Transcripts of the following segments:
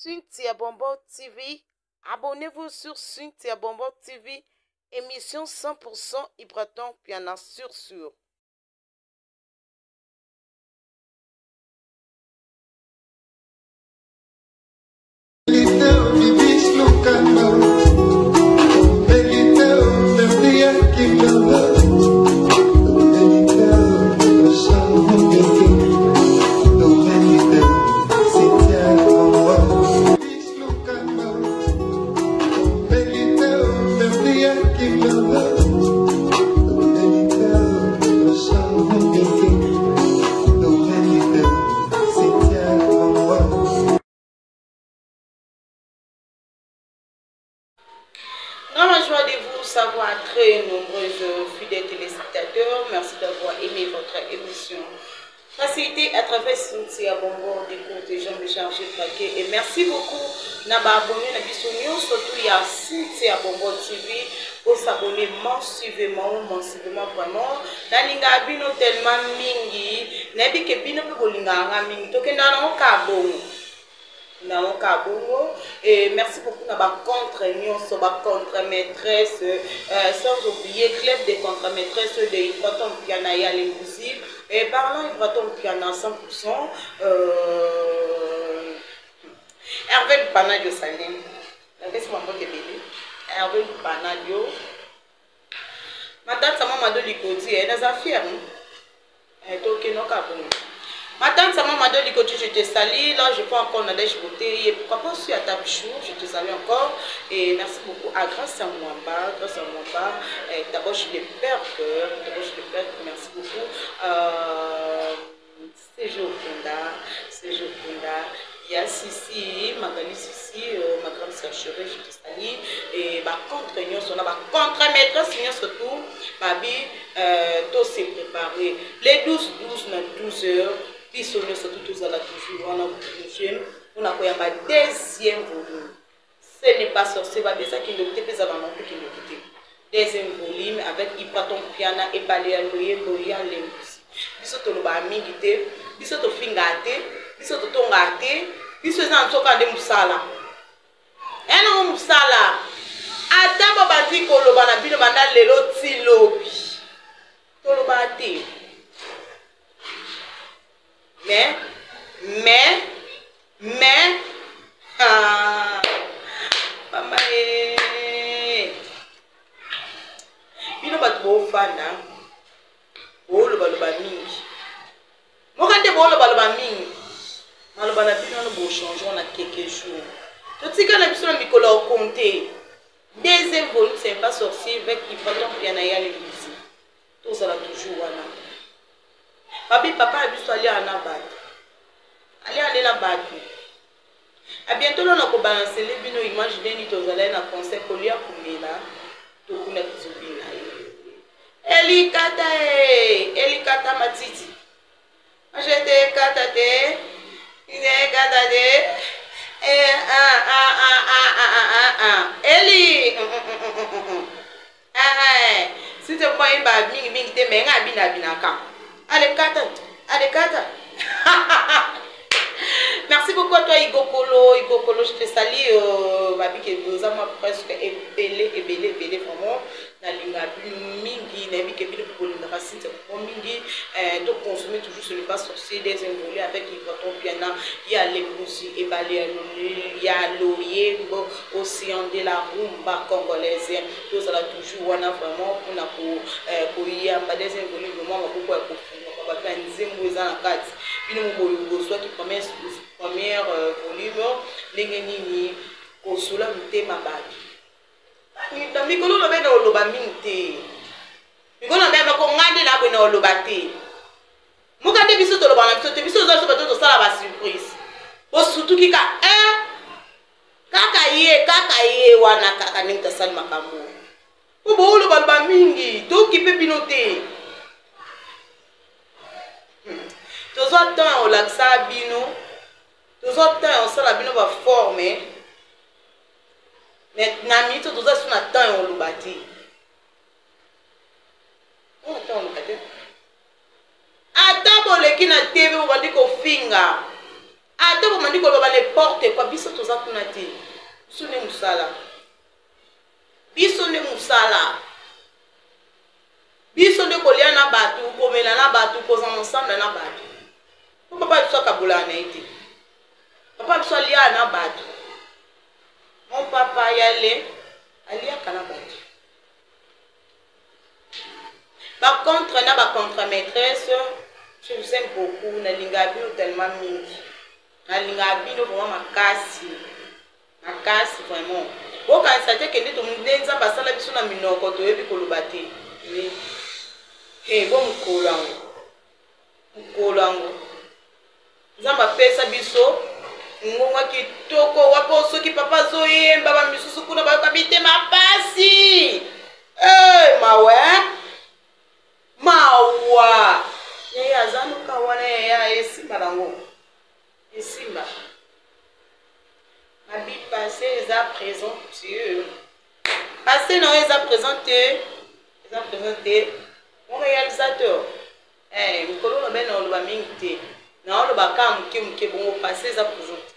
Cynthia Bombo TV. Abonnez-vous sur Cynthia Bombo TV. Émission 100% Ibraton Piana sur. Grande joie de vous savoir, très nombreux fidèles téléspectateurs. Merci d'avoir aimé votre émission. Facilité à travers Cynthia Bombo, des cours des gens de charger paquet. Et merci beaucoup d'avoir abonné à la surtout il y a Cynthia Bombo TV. Pour s'abonner massivement vraiment. Nalinga bino tellement mingi, nebi ke bino pe bolinga mingi. Toke na kabongo. Et merci beaucoup d'avoir contre-maîtresse, sans oublier club des contre-maîtresses de Ibraton Piana et Alembusi. Et parlant Ibraton Piana 100%, Hervé Panadio Salim. Hervé Panadio. Ma tante, sa maman de l'Ikoti, elle est affaire. Elle est ok, non, kabongo. Ma tante, sa maman de l'Ikoti, je te salue. Là, je peux encore nader, je beauté. Et pourquoi pas aussi à ta bichou, je te salue encore. Et merci beaucoup. Ah, grâce à moi, d'abord, je l'ai peur. Merci beaucoup. C'est Jokunda. Il y a Sissi, Magali Sissi, ma grande sœur chérie, je te salue. Et contre-maîtresse, surtout, ma vie, tout s'est préparé. Les 12 heures, puis sur surtout, on a toujours, on a un deuxième volume. Ce n'est pas sorcier, c'est ça qui nous dit, c'est ça qui nous dit. Deuxième volume avec Ibraton Piana et Baléaloye, Boya, Lembusi. Biso to loba mingi te, biso to fingate, biso to tongate, biso za ntoka de musala. Eno musala. Ata babandi ko loba na bino banda lelo ti lobi. To loba te. Mais mama bino bat bo fana. Boloba mingi. Mokande boloba mingi. Maloba na bino no bo changer on a quelques jours. Totika na biso na mikolo au compter. Deuxième volume c'est pas sorcier avec Ibraton Piana ya les musiques. Tout ça là toujours wana. Papa a biso ali ana batu. Ali na batu. A bientôt on a ko balancer les bino imaginer ni tozala na concert kolia kumela. To kuna tuzubina. Elikata matiti. J'étais katate. Eli. Si tu prends une bague, mingi te menga binaka. Allez kata. Merci beaucoup à toi Igokolo, je te salue. Ma vie qui nous a presque ébélé vraiment. Nalinga mingi, na vie qui est pour le racine, mingi. Donc consommer toujours ce n'est pas sorcier des envolés avec Ibraton Piana. Il y a les moussis et il y a l'Oyembo, Océan de la rumba congolaise. Tout ça là toujours on a vraiment pour y avoir des envolés vraiment beaucoup à soit qui première volume l'engeni kosula mutema baki na mikolo lobe na oloba minte mikolo na ko ngande na bwana oloba te mukande biso to loba na biso zo so to sala ba surprise bo surtout kika kaka ye wana kaka ninta sal makambo bo oloba ba mingi to kipe binote. Tous autres temps on l'axa bino, tous autres temps on sait la bino va former. Mais nami tous autres sont à temps on le bâtit. On attend on le bâtit. Attends pour les qui na TV on va dire qu'on finga. ate bomandi koloba n'importe quoi biso toza kuna te biso nde mosala biso nde mosala biso nde kolia na bato komela na bato kozala ensemble na bato po papa biso akabolaka na ye te papa biso alia na bato mon papa yale aliaka na bato par contre na bacontre maîtresse je vous aime beaucoup nalingaka bino tellement mingi nalingaka bino vraiment makasi vraiment bokanisa te kende nde nzambe asala biso na minoko toyebi koloba te bo mokolo yango nzambe apesa biso ngonga kitoko wapo soki papa azoyemba bamisusu kuna bayoka bitema pasi mawa yeye azanuka wana yeye esimba nango esimba ma vie passée eza présent Dieu passé non eza présenté mon réalisateur mikolo na bena oloba mingi te na oloba ka moke bongo passé eza présenté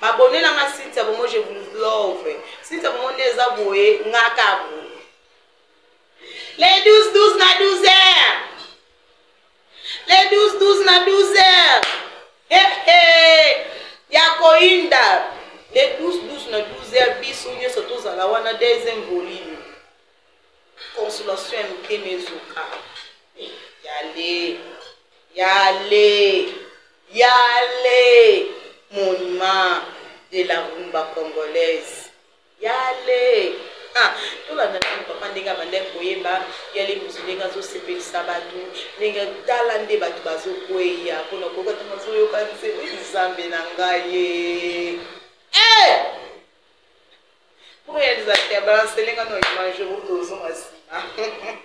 babone na nga Cynthia bongo je vous love Cynthia bongo nde eza boye ngaka bo les 12 na 12 heures les 12 na 12 heures ya koinda les 12 na 12 heures biso nyonso tozala wana deuxième volume consolation ya motema ezoka yale monument de la rumba congolaise yale tolanda nanu papa ndenge abandaki koyeba yale mosu ndenge azosepelisa bato ndenge tala nde bato bazokweya mpona kokata bazoyoka nzembo nzambe na ngai pour réalisateur balance lenga no image otozo masima